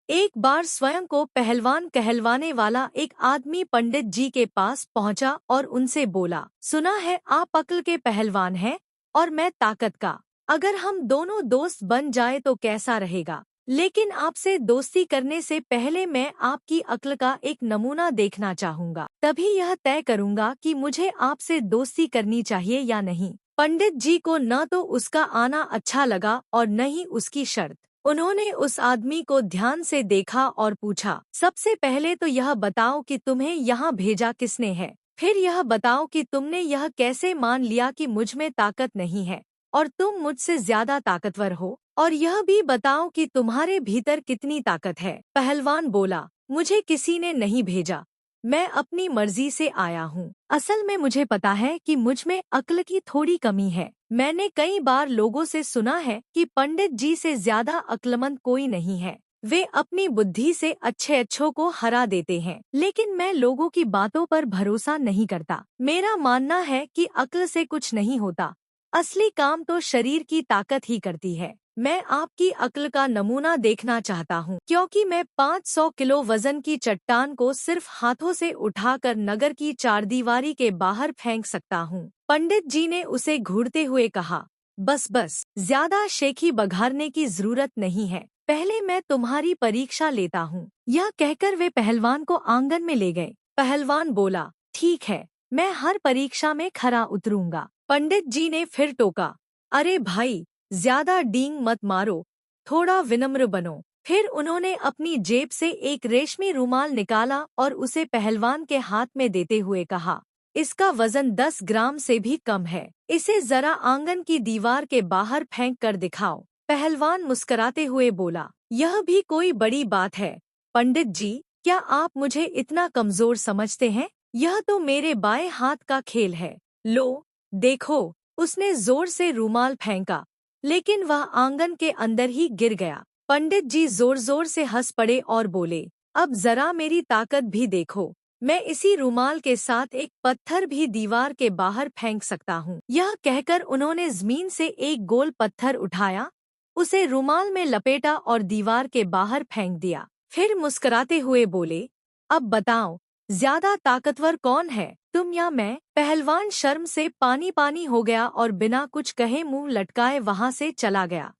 एक बार स्वयं को पहलवान कहलवाने वाला एक आदमी पंडित जी के पास पहुंचा और उनसे बोला, सुना है आप अक्ल के पहलवान हैं और मैं ताकत का। अगर हम दोनों दोस्त बन जाए तो कैसा रहेगा? लेकिन आपसे दोस्ती करने से पहले मैं आपकी अक्ल का एक नमूना देखना चाहूंगा, तभी यह तय करूंगा कि मुझे आपसे दोस्ती करनी चाहिए या नहीं। पंडित जी को न तो उसका आना अच्छा लगा और न ही उसकी शर्त। उन्होंने उस आदमी को ध्यान से देखा और पूछा, सबसे पहले तो यह बताओ कि तुम्हें यहाँ भेजा किसने है? फिर यह बताओ कि तुमने यह कैसे मान लिया कि मुझ में ताकत नहीं है और तुम मुझसे ज्यादा ताकतवर हो? और यह भी बताओ कि तुम्हारे भीतर कितनी ताकत है। पहलवान बोला, मुझे किसी ने नहीं भेजा, मैं अपनी मर्जी से आया हूँ। असल में मुझे पता है कि मुझ में अक्ल की थोड़ी कमी है। मैंने कई बार लोगों से सुना है कि पंडित जी से ज्यादा अक्लमंद कोई नहीं है। वे अपनी बुद्धि से अच्छों को हरा देते हैं, लेकिन मैं लोगों की बातों पर भरोसा नहीं करता। मेरा मानना है कि अक्ल से कुछ नहीं होता, असली काम तो शरीर की ताकत ही करती है। मैं आपकी अक्ल का नमूना देखना चाहता हूँ, क्योंकि मैं 500 किलो वजन की चट्टान को सिर्फ हाथों से उठाकर नगर की चारदीवारी के बाहर फेंक सकता हूँ। पंडित जी ने उसे घूरते हुए कहा, बस बस, ज्यादा शेखी बघारने की जरूरत नहीं है, पहले मैं तुम्हारी परीक्षा लेता हूँ। यह कहकर वे पहलवान को आंगन में ले गए। पहलवान बोला, ठीक है, मैं हर परीक्षा में खरा उतरूंगा। पंडित जी ने फिर टोका, अरे भाई, ज्यादा डींग मत मारो, थोड़ा विनम्र बनो। फिर उन्होंने अपनी जेब से एक रेशमी रुमाल निकाला और उसे पहलवान के हाथ में देते हुए कहा, इसका वजन 10 ग्राम से भी कम है, इसे जरा आंगन की दीवार के बाहर फेंक कर दिखाओ। पहलवान मुस्कुराते हुए बोला, यह भी कोई बड़ी बात है पंडित जी, क्या आप मुझे इतना कमजोर समझते हैं? यह तो मेरे बाएं हाथ का खेल है। लो देखो। उसने जोर से रूमाल फेंका, लेकिन वह आंगन के अंदर ही गिर गया। पंडित जी जोर जोर से हंस पड़े और बोले, अब जरा मेरी ताकत भी देखो, मैं इसी रूमाल के साथ एक पत्थर भी दीवार के बाहर फेंक सकता हूँ। यह कहकर उन्होंने जमीन से एक गोल पत्थर उठाया, उसे रूमाल में लपेटा और दीवार के बाहर फेंक दिया। फिर मुस्कुराते हुए बोले, अब बताओ, ज्यादा ताकतवर कौन है, तुम या मैं? पहलवान शर्म से पानी पानी हो गया और बिना कुछ कहे मुंह लटकाए वहां से चला गया।